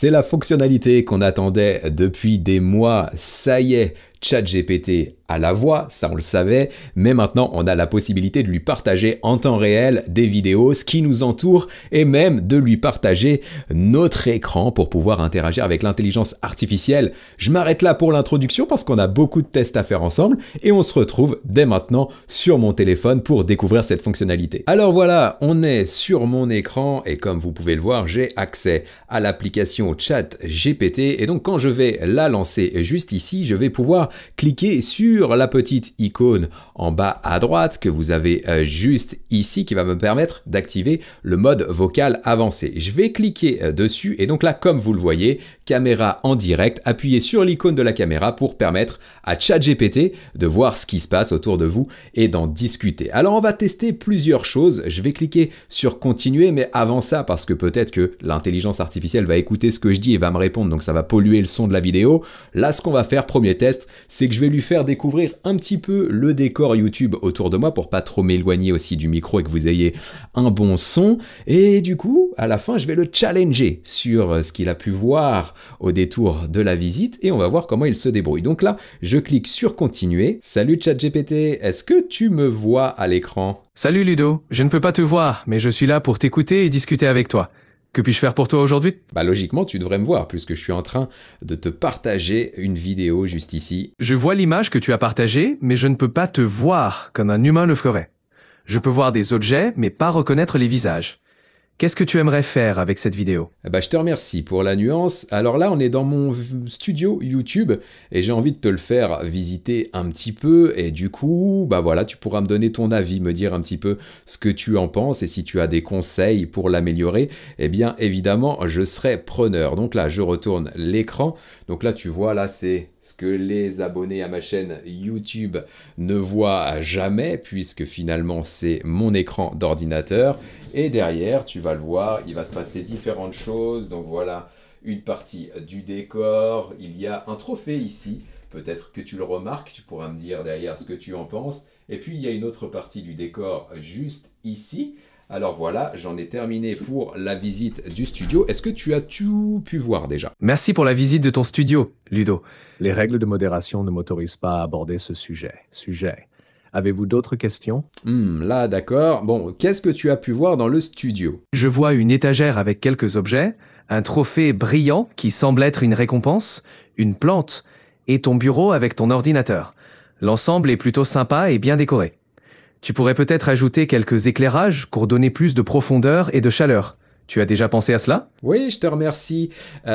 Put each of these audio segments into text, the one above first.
C'est la fonctionnalité qu'on attendait depuis des mois, ça y est, ChatGPT a la voix, ça on le savait, mais maintenant on a la possibilité de lui partager en temps réel des vidéos, ce qui nous entoure, et même de lui partager notre écran pour pouvoir interagir avec l'intelligence artificielle. Je m'arrête là pour l'introduction parce qu'on a beaucoup de tests à faire ensemble, et on se retrouve dès maintenant sur mon téléphone pour découvrir cette fonctionnalité. Alors voilà, on est sur mon écran, et comme vous pouvez le voir, j'ai accès à l'application ChatGPT, et donc quand je vais la lancer juste ici, je vais pouvoir cliquer sur la petite icône en bas à droite que vous avez juste ici qui va me permettre d'activer le mode vocal avancé. Je vais cliquer dessus et donc là, comme vous le voyez, caméra en direct, appuyez sur l'icône de la caméra pour permettre à ChatGPT de voir ce qui se passe autour de vous et d'en discuter. Alors on va tester plusieurs choses. Je vais cliquer sur continuer, mais avant ça, parce que peut-être que l'intelligence artificielle va écouter ce que je dis et va me répondre, donc ça va polluer le son de la vidéo. Là, ce qu'on va faire, premier test, c'est que je vais lui faire découvrir un petit peu le décor YouTube autour de moi pour pas trop m'éloigner aussi du micro et que vous ayez un bon son. Et du coup, à la fin, je vais le challenger sur ce qu'il a pu voir au détour de la visite et on va voir comment il se débrouille. Donc là, je clique sur continuer. Salut ChatGPT, est-ce que tu me vois à l'écran? Salut Ludo, je ne peux pas te voir, mais je suis là pour t'écouter et discuter avec toi. Que puis-je faire pour toi aujourd'hui? Logiquement, tu devrais me voir puisque je suis en train de te partager une vidéo juste ici. Je vois l'image que tu as partagée, mais je ne peux pas te voir comme un humain le ferait. Je peux voir des objets, mais pas reconnaître les visages. Qu'est-ce que tu aimerais faire avec cette vidéo? Je te remercie pour la nuance. Alors là, on est dans mon studio YouTube et j'ai envie de te le faire visiter un petit peu. Et du coup, voilà, tu pourras me donner ton avis, me dire un petit peu ce que tu en penses et si tu as des conseils pour l'améliorer. Eh bien, évidemment, je serai preneur. Donc là, je retourne l'écran. Donc là, tu vois, là, c'est ce que les abonnés à ma chaîne YouTube ne voient jamais, puisque finalement, c'est mon écran d'ordinateur. Et derrière, tu vas le voir, il va se passer différentes choses. Donc voilà, une partie du décor. Il y a un trophée ici. Peut-être que tu le remarques, tu pourras me dire derrière ce que tu en penses. Et puis, il y a une autre partie du décor juste ici. Alors voilà, j'en ai terminé pour la visite du studio. Est-ce que tu as tout pu voir déjà? Merci pour la visite de ton studio, Ludo. Les règles de modération ne m'autorisent pas à aborder ce sujet. Avez-vous d'autres questions? Là, d'accord. Bon, qu'est-ce que tu as pu voir dans le studio? Je vois une étagère avec quelques objets, un trophée brillant qui semble être une récompense, une plante, et ton bureau avec ton ordinateur. L'ensemble est plutôt sympa et bien décoré. Tu pourrais peut-être ajouter quelques éclairages pour donner plus de profondeur et de chaleur. Tu as déjà pensé à cela? Oui, je te remercie. Tu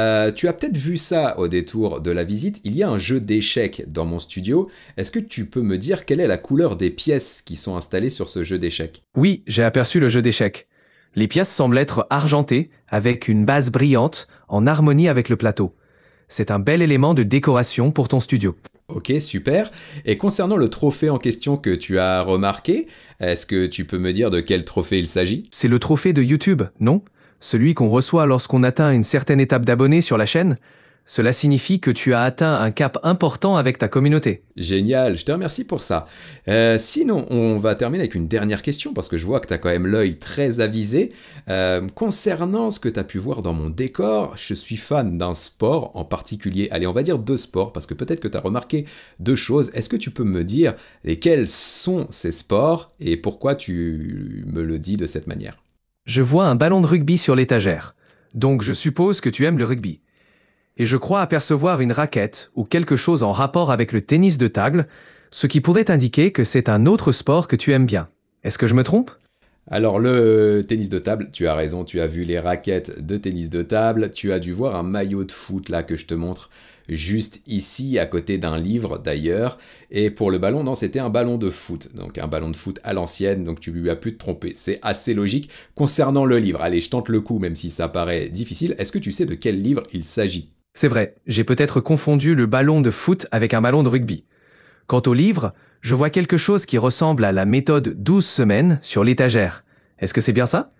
as peut-être vu ça au détour de la visite. Il y a un jeu d'échecs dans mon studio. Est-ce que tu peux me dire quelle est la couleur des pièces qui sont installées sur ce jeu d'échecs? Oui, j'ai aperçu le jeu d'échecs. Les pièces semblent être argentées, avec une base brillante, en harmonie avec le plateau. C'est un bel élément de décoration pour ton studio. Ok, super. Et concernant le trophée en question que tu as remarqué, est-ce que tu peux me dire de quel trophée il s'agit? C'est le trophée de YouTube, non? Celui qu'on reçoit lorsqu'on atteint une certaine étape d'abonnés sur la chaîne. Cela signifie que tu as atteint un cap important avec ta communauté. Génial, je te remercie pour ça. Sinon, on va terminer avec une dernière question parce que je vois que tu as quand même l'œil très avisé. Concernant ce que tu as pu voir dans mon décor, je suis fan d'un sport en particulier. Allez, on va dire deux sports parce que peut-être que tu as remarqué deux choses. Est-ce que tu peux me dire lesquels sont ces sports et pourquoi tu me le dis de cette manière? Je vois un ballon de rugby sur l'étagère. Donc je suppose que tu aimes le rugby. Et je crois apercevoir une raquette ou quelque chose en rapport avec le tennis de table, ce qui pourrait indiquer que c'est un autre sport que tu aimes bien. Est-ce que je me trompe? Alors le tennis de table, tu as raison, tu as vu les raquettes de tennis de table, tu as dû voir un maillot de foot là que je te montre juste ici, à côté d'un livre d'ailleurs, et pour le ballon, non, c'était un ballon de foot, donc un ballon de foot à l'ancienne, donc tu lui as pu te tromper, c'est assez logique. Concernant le livre, allez, je tente le coup même si ça paraît difficile, est-ce que tu sais de quel livre il s'agit? C'est vrai, j'ai peut-être confondu le ballon de foot avec un ballon de rugby. Quant au livre, je vois quelque chose qui ressemble à la méthode 12 semaines sur l'étagère. Est-ce que c'est bien ça?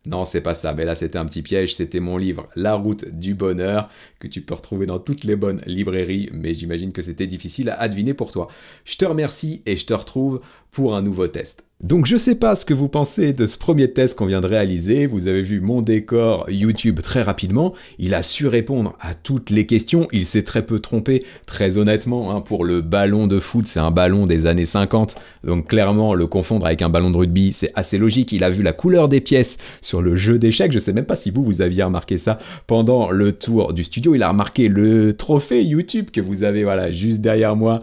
Non, c'est pas ça, mais là c'était un petit piège, c'était mon livre La route du bonheur, que tu peux retrouver dans toutes les bonnes librairies, mais j'imagine que c'était difficile à deviner pour toi. Je te remercie et je te retrouve pour un nouveau test. Donc je sais pas ce que vous pensez de ce premier test qu'on vient de réaliser, vous avez vu mon décor YouTube très rapidement, il a su répondre à toutes les questions, il s'est très peu trompé, très honnêtement, hein, pour le ballon de foot, c'est un ballon des années 50, donc clairement le confondre avec un ballon de rugby, c'est assez logique, il a vu la couleur des pièces sur le jeu d'échecs, je sais même pas si vous aviez remarqué ça pendant le tour du studio, il a remarqué le trophée YouTube que vous avez voilà juste derrière moi,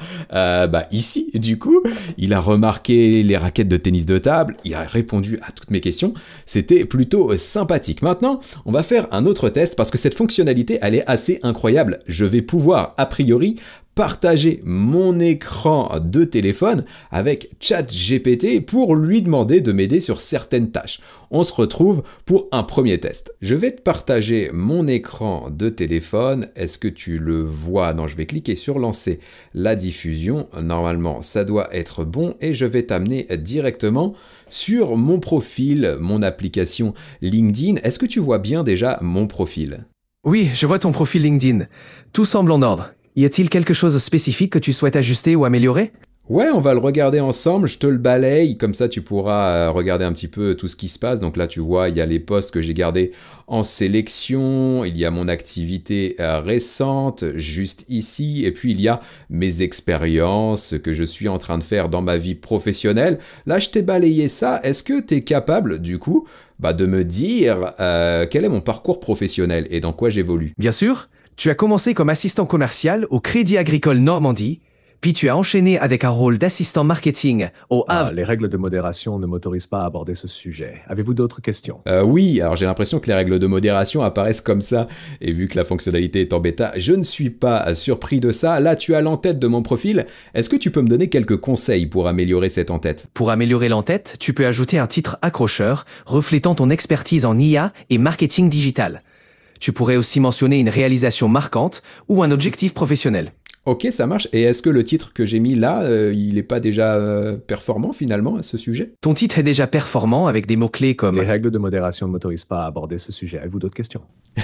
ici du coup, il a remarqué les raquettes de tennis de table, il a répondu à toutes mes questions, c'était plutôt sympathique. Maintenant, on va faire un autre test parce que cette fonctionnalité, elle est assez incroyable. Je vais pouvoir, a priori, partager mon écran de téléphone avec ChatGPT pour lui demander de m'aider sur certaines tâches. On se retrouve pour un premier test. Je vais te partager mon écran de téléphone. Est-ce que tu le vois? Non, je vais cliquer sur lancer la diffusion. Normalement, ça doit être bon et je vais t'amener directement sur mon profil, mon application LinkedIn. Est-ce que tu vois bien déjà mon profil? Oui, je vois ton profil LinkedIn. Tout semble en ordre. Y a-t-il quelque chose de spécifique que tu souhaites ajuster ou améliorer? Ouais, on va le regarder ensemble, je te le balaye, comme ça tu pourras regarder un petit peu tout ce qui se passe. Donc là tu vois, il y a les posts que j'ai gardés en sélection, il y a mon activité récente juste ici, et puis il y a mes expériences que je suis en train de faire dans ma vie professionnelle. Là je t'ai balayé ça, est-ce que tu es capable du coup de me dire quel est mon parcours professionnel et dans quoi j'évolue? Bien sûr, tu as commencé comme assistant commercial au Crédit Agricole Normandie, puis tu as enchaîné avec un rôle d'assistant marketing au Havre. Les règles de modération ne m'autorisent pas à aborder ce sujet. Avez-vous d'autres questions? Oui, alors j'ai l'impression que les règles de modération apparaissent comme ça, et vu que la fonctionnalité est en bêta, je ne suis pas surpris de ça. Là, tu as l'entête de mon profil. Est-ce que tu peux me donner quelques conseils pour améliorer cette entête? Pour améliorer l'entête, tu peux ajouter un titre accrocheur reflétant ton expertise en IA et marketing digital. Tu pourrais aussi mentionner une réalisation marquante ou un objectif professionnel. Ok, ça marche. Et est-ce que le titre que j'ai mis là, il n'est pas déjà performant finalement à ce sujet? Ton titre est déjà performant avec des mots-clés comme... Les règles de modération ne m'autorisent pas à aborder ce sujet. Avez-vous d'autres questions?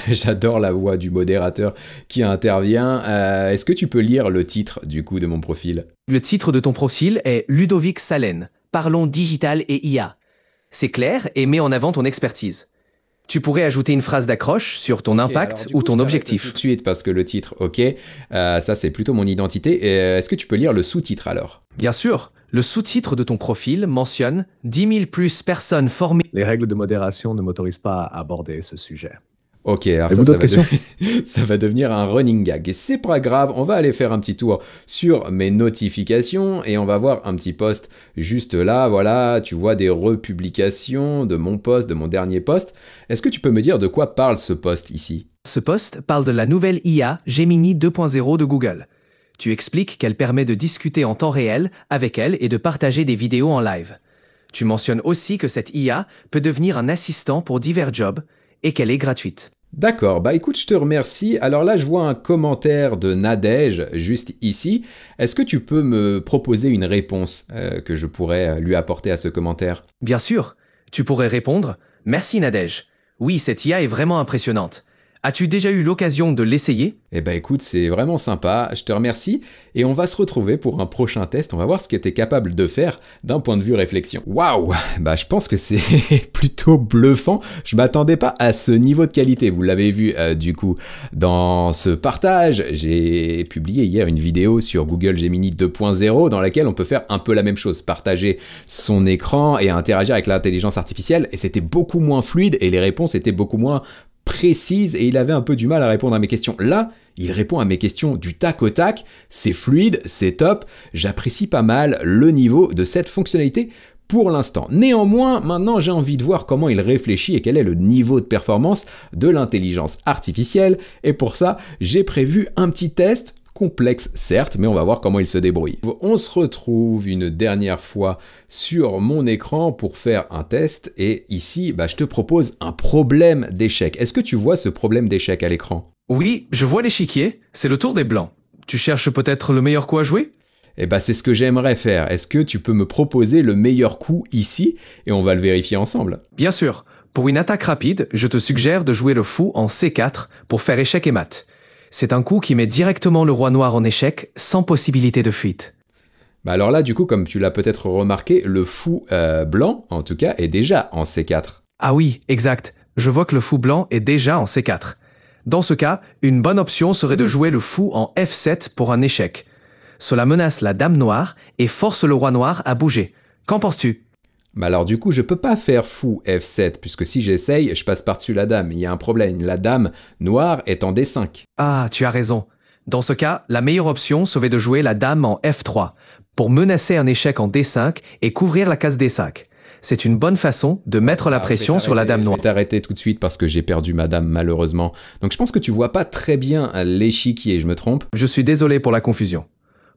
J'adore la voix du modérateur qui intervient. Est-ce que tu peux lire le titre du coup de mon profil? Le titre de ton profil est Ludovic Salen. Parlons digital et IA. C'est clair et met en avant ton expertise. Tu pourrais ajouter une phrase d'accroche sur ton impact ou ton objectif. Tout de suite parce que le titre, ok, ça c'est plutôt mon identité. Est-ce que tu peux lire le sous-titre alors? Bien sûr, le sous-titre de ton profil mentionne 10 000 plus personnes formées. Les règles de modération ne m'autorisent pas à aborder ce sujet. Ok, alors ça va devenir un running gag. Et c'est pas grave, on va aller faire un petit tour sur mes notifications et on va voir un petit post juste là. Voilà, tu vois des republications de mon post, de mon dernier post. Est-ce que tu peux me dire de quoi parle ce post ici? Ce post parle de la nouvelle IA Gemini 2.0 de Google. Tu expliques qu'elle permet de discuter en temps réel avec elle et de partager des vidéos en live. Tu mentionnes aussi que cette IA peut devenir un assistant pour divers jobs et qu'elle est gratuite. D'accord, écoute, je te remercie. Alors là, je vois un commentaire de Nadège juste ici. Est-ce que tu peux me proposer une réponse que je pourrais lui apporter à ce commentaire? Bien sûr, tu pourrais répondre « Merci Nadège. Oui, cette IA est vraiment impressionnante. As-tu déjà eu l'occasion de l'essayer ?» Eh écoute, c'est vraiment sympa, je te remercie, et on va se retrouver pour un prochain test, on va voir ce que tu es capable de faire d'un point de vue réflexion. Waouh, je pense que c'est plutôt bluffant, je m'attendais pas à ce niveau de qualité, vous l'avez vu du coup dans ce partage, j'ai publié hier une vidéo sur Google Gemini 2.0 dans laquelle on peut faire un peu la même chose, partager son écran et interagir avec l'intelligence artificielle, et c'était beaucoup moins fluide et les réponses étaient beaucoup moins précise et il avait un peu du mal à répondre à mes questions. Là, il répond à mes questions du tac au tac, c'est fluide, c'est top, j'apprécie pas mal le niveau de cette fonctionnalité pour l'instant. Néanmoins, maintenant j'ai envie de voir comment il réfléchit et quel est le niveau de performance de l'intelligence artificielle et pour ça, j'ai prévu un petit test complexe certes, mais on va voir comment il se débrouille. On se retrouve une dernière fois sur mon écran pour faire un test et ici, je te propose un problème d'échec. Est-ce que tu vois ce problème d'échec à l'écran? Oui, je vois l'échiquier, c'est le tour des blancs. Tu cherches peut-être le meilleur coup à jouer? C'est ce que j'aimerais faire. Est-ce que tu peux me proposer le meilleur coup ici et on va le vérifier ensemble? Bien sûr. Pour une attaque rapide, je te suggère de jouer le fou en C4 pour faire échec et mat. C'est un coup qui met directement le roi noir en échec sans possibilité de fuite. Bah alors là, du coup, comme tu l'as peut-être remarqué, le fou blanc, en tout cas, est déjà en C4. Ah oui, exact. Je vois que le fou blanc est déjà en C4. Dans ce cas, une bonne option serait de jouer le fou en F7 pour un échec. Cela menace la dame noire et force le roi noir à bouger. Qu'en penses-tu? Bah alors du coup, je peux pas faire fou F7, puisque si j'essaye, je passe par-dessus la dame. Il y a un problème, la dame noire est en D5. Ah, tu as raison. Dans ce cas, la meilleure option serait de jouer la dame en F3 pour menacer un échec en D5 et couvrir la case D5. C'est une bonne façon de mettre la pression sur la dame noire. Je vais t'arrêter tout de suite parce que j'ai perdu ma dame malheureusement. Donc je pense que tu vois pas très bien l'échiquier, je me trompe? Je suis désolé pour la confusion.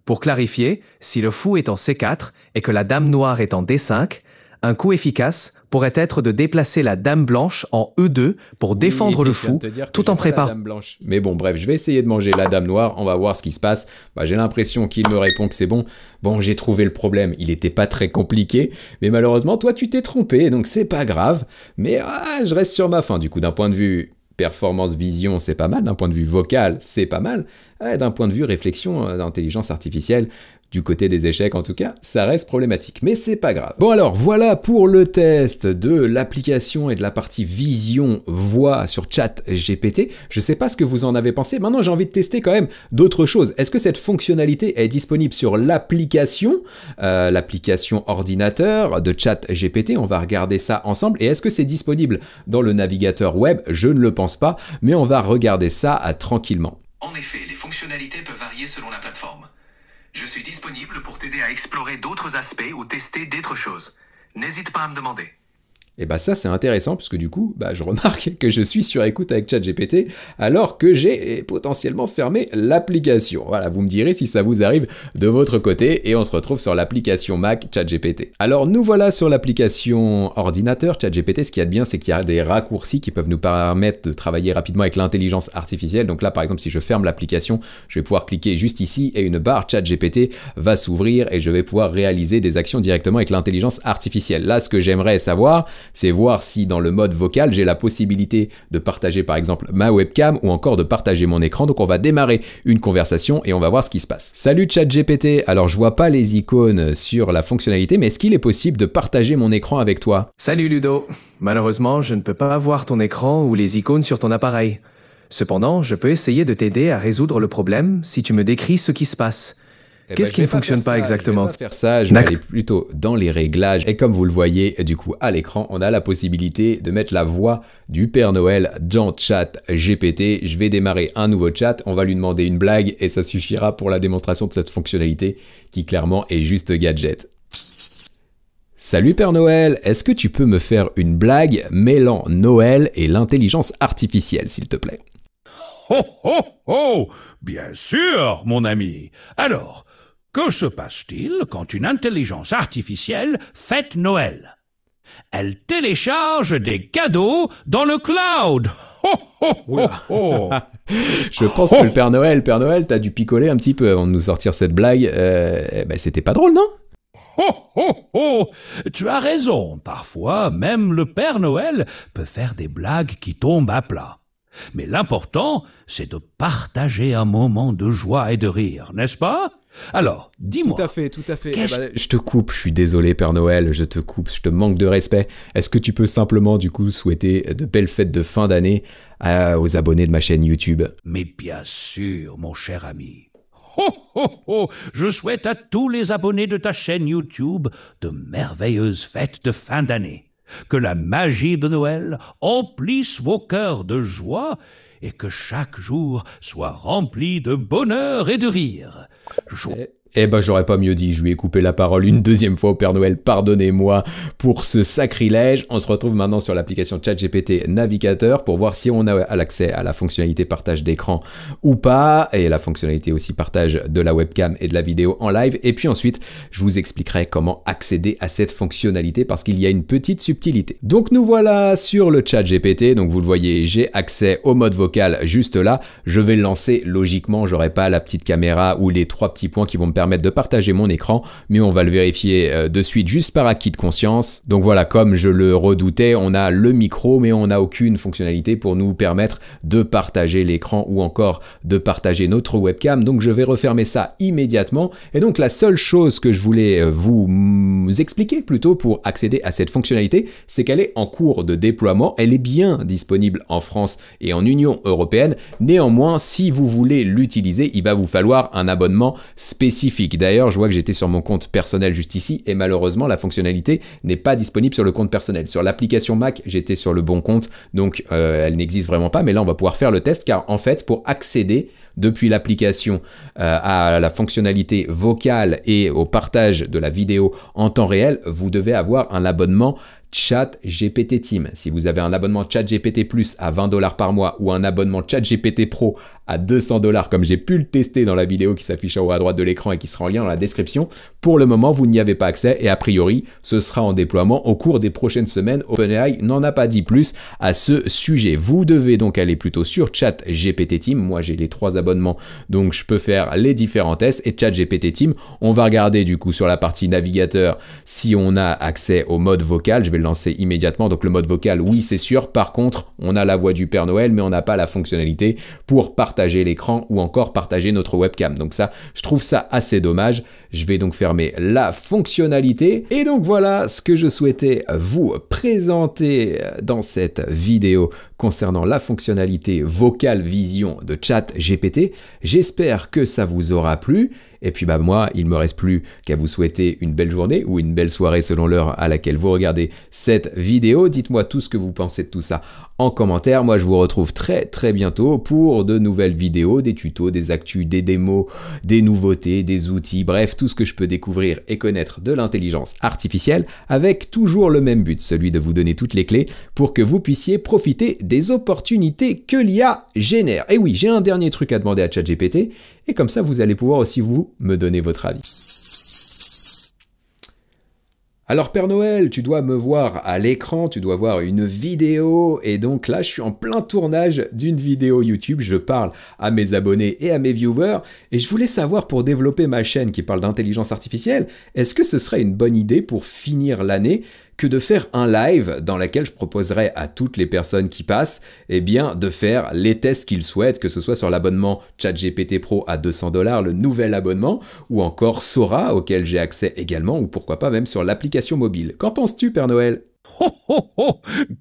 Pour clarifier, si le fou est en C4 et que la dame noire est en D5, un coup efficace pourrait être de déplacer la dame blanche en E2 pour défendre le fou, tout en préparant. Mais bon, bref, je vais essayer de manger la dame noire, on va voir ce qui se passe. Bah, j'ai l'impression qu'il me répond que c'est bon. Bon, j'ai trouvé le problème, il n'était pas très compliqué, mais malheureusement, toi, tu t'es trompé, donc c'est pas grave. Mais je reste sur ma faim, du coup, d'un point de vue performance vision, c'est pas mal, d'un point de vue vocal, c'est pas mal, d'un point de vue réflexion d'intelligence artificielle, du côté des échecs en tout cas, ça reste problématique, mais c'est pas grave. Bon alors, voilà pour le test de l'application et de la partie vision voix sur ChatGPT. Je sais pas ce que vous en avez pensé, maintenant j'ai envie de tester quand même d'autres choses. Est-ce que cette fonctionnalité est disponible sur l'application ordinateur de ChatGPT? On va regarder ça ensemble. Et est-ce que c'est disponible dans le navigateur web? Je ne le pense pas, mais on va regarder ça tranquillement. En effet, les fonctionnalités peuvent varier selon la plateforme. Je suis disponible pour t'aider à explorer d'autres aspects ou tester d'autres choses. N'hésite pas à me demander. Et bah ça c'est intéressant puisque du coup je remarque que je suis sur écoute avec ChatGPT alors que j'ai potentiellement fermé l'application. Voilà, vous me direz si ça vous arrive de votre côté et on se retrouve sur l'application Mac ChatGPT. Alors nous voilà sur l'application ordinateur ChatGPT. Ce qu'il y a de bien, c'est qu'il y a des raccourcis qui peuvent nous permettre de travailler rapidement avec l'intelligence artificielle. Donc là par exemple, si je ferme l'application, je vais pouvoir cliquer juste ici et une barre ChatGPT va s'ouvrir et je vais pouvoir réaliser des actions directement avec l'intelligence artificielle. Là, ce que j'aimerais savoir, c'est voir si dans le mode vocal, j'ai la possibilité de partager par exemple ma webcam ou encore de partager mon écran. Donc on va démarrer une conversation et on va voir ce qui se passe. Salut ChatGPT, alors je vois pas les icônes sur la fonctionnalité, mais est-ce qu'il est possible de partager mon écran avec toi? Salut Ludo. Malheureusement, je ne peux pas voir ton écran ou les icônes sur ton appareil. Cependant, je peux essayer de t'aider à résoudre le problème si tu me décris ce qui se passe. Qu'est-ce qui ne fonctionne pas exactement? Je vais pas faire ça, je vais aller plutôt dans les réglages. Et comme vous le voyez, du coup, à l'écran, on a la possibilité de mettre la voix du Père Noël dans ChatGPT. Je vais démarrer un nouveau chat, on va lui demander une blague et ça suffira pour la démonstration de cette fonctionnalité qui clairement est juste gadget. Salut Père Noël, est-ce que tu peux me faire une blague mêlant Noël et l'intelligence artificielle, s'il te plaît? Oh oh oh! Bien sûr, mon ami. Alors, que se passe-t-il quand une intelligence artificielle fête Noël? Elle télécharge des cadeaux dans le cloud. Oh oh oh oh! Je pense que le Père Noël, t'as dû picoler un petit peu avant de nous sortir cette blague. C'était pas drôle, non? Oh oh oh! Tu as raison, parfois même le Père Noël peut faire des blagues qui tombent à plat. Mais l'important, c'est de partager un moment de joie et de rire, n'est-ce pas? Alors, dis-moi. Tout à fait. Je te coupe, je suis désolé Père Noël, je te coupe, je te manque de respect. Est-ce que tu peux simplement du coup souhaiter de belles fêtes de fin d'année aux abonnés de ma chaîne YouTube? Mais bien sûr, mon cher ami. Oh oh oh! Je souhaite à tous les abonnés de ta chaîne YouTube de merveilleuses fêtes de fin d'année. Que la magie de Noël emplisse vos cœurs de joie et que chaque jour soit rempli de bonheur et de rire. J'aurais pas mieux dit, je lui ai coupé la parole une deuxième fois au Père Noël, pardonnez-moi pour ce sacrilège. On se retrouve maintenant sur l'application ChatGPT Navigateur pour voir si on a l'accès à la fonctionnalité partage d'écran ou pas, et la fonctionnalité aussi partage de la webcam et de la vidéo en live. Et puis ensuite, je vous expliquerai comment accéder à cette fonctionnalité parce qu'il y a une petite subtilité. Donc nous voilà sur le ChatGPT, donc vous le voyez, j'ai accès au mode vocal juste là. Je vais le lancer, logiquement, j'aurai pas la petite caméra ou les trois petits points qui vont me permettre de partager mon écran, mais on va le vérifier de suite juste par acquis de conscience. Donc voilà, comme je le redoutais, on a le micro, mais on n'a aucune fonctionnalité pour nous permettre de partager l'écran ou encore de partager notre webcam. Donc je vais refermer ça immédiatement. Et donc la seule chose que je voulais vous expliquer plutôt pour accéder à cette fonctionnalité, c'est qu'elle est en cours de déploiement. Elle est bien disponible en France et en Union européenne. Néanmoins, si vous voulez l'utiliser, il va vous falloir un abonnement spécifique. D'ailleurs, je vois que j'étais sur mon compte personnel juste ici et malheureusement, la fonctionnalité n'est pas disponible sur le compte personnel. Sur l'application Mac, j'étais sur le bon compte, donc elle n'existe vraiment pas. Mais là, on va pouvoir faire le test car en fait, pour accéder depuis l'application à la fonctionnalité vocale et au partage de la vidéo en temps réel, vous devez avoir un abonnement ChatGPT Team. Si vous avez un abonnement ChatGPT Plus à 20 $ par mois ou un abonnement ChatGPT Pro à 200 $ comme j'ai pu le tester dans la vidéo qui s'affiche en haut à droite de l'écran et qui sera en lien dans la description, pour le moment vous n'y avez pas accès et a priori ce sera en déploiement au cours des prochaines semaines. OpenAI n'en a pas dit plus à ce sujet. Vous devez donc aller plutôt sur ChatGPT Team. Moi j'ai les 3 abonnements donc je peux faire les différents tests et ChatGPT Team, on va regarder du coup sur la partie navigateur si on a accès au mode vocal. Je vais le lancer immédiatement. Donc le mode vocal, oui c'est sûr. Par contre on a la voix du Père Noël mais on n'a pas la fonctionnalité pour partager l'écran ou encore partager notre webcam. Donc ça, je trouve ça assez dommage. Je vais donc fermer la fonctionnalité. Et donc voilà ce que je souhaitais vous présenter dans cette vidéo concernant la fonctionnalité vocale vision de ChatGPT. J'espère que ça vous aura plu. Et puis moi, il ne me reste plus qu'à vous souhaiter une belle journée ou une belle soirée selon l'heure à laquelle vous regardez cette vidéo. Dites-moi tout ce que vous pensez de tout ça en commentaire. Moi, je vous retrouve très bientôt pour de nouvelles vidéos, des tutos, des actus, des démos, des nouveautés, des outils, bref, tout ce que je peux découvrir et connaître de l'intelligence artificielle avec toujours le même but, celui de vous donner toutes les clés pour que vous puissiez profiter des opportunités que l'IA génère. Et oui, j'ai un dernier truc à demander à ChatGPT et comme ça, vous allez pouvoir aussi vous me donner votre avis. Alors Père Noël, tu dois me voir à l'écran, tu dois voir une vidéo et donc là je suis en plein tournage d'une vidéo YouTube, je parle à mes abonnés et à mes viewers et je voulais savoir pour développer ma chaîne qui parle d'intelligence artificielle, est-ce que ce serait une bonne idée pour finir l'année que de faire un live dans lequel je proposerais à toutes les personnes qui passent de faire les tests qu'ils souhaitent, que ce soit sur l'abonnement ChatGPT Pro à 200 $, le nouvel abonnement, ou encore Sora auquel j'ai accès également, ou pourquoi pas même sur l'application mobile. Qu'en penses-tu, Père Noël ?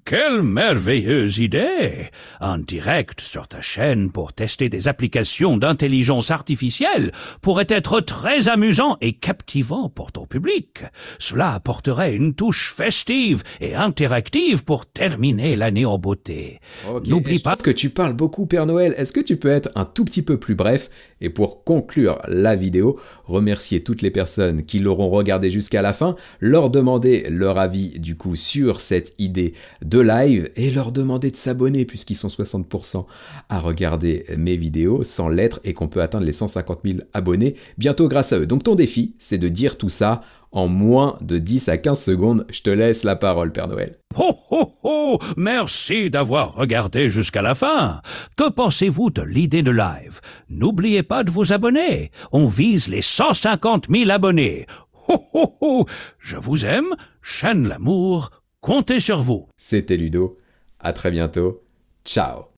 Quelle merveilleuse idée! En direct sur ta chaîne pour tester des applications d'intelligence artificielle pourrait être très amusant et captivant pour ton public. Cela apporterait une touche festive et interactive pour terminer l'année en beauté. Okay. N'oublie pas que tu parles beaucoup, Père Noël. Est-ce que tu peux être un tout petit peu plus bref? Et pour conclure la vidéo, remercier toutes les personnes qui l'auront regardé jusqu'à la fin, leur demander leur avis du coup sur cette idée de live et leur demander de s'abonner puisqu'ils sont 60% à regarder mes vidéos sans l'être et qu'on peut atteindre les 150 000 abonnés bientôt grâce à eux. Donc ton défi, c'est de dire tout ça en moins de 10 à 15 secondes. Je te laisse la parole, Père Noël. Merci d'avoir regardé jusqu'à la fin. Que pensez-vous de l'idée de live? N'oubliez pas de vous abonner. On vise les 150 000 abonnés. Je vous aime, chaîne l'amour, comptez sur vous. C'était Ludo. À très bientôt. Ciao.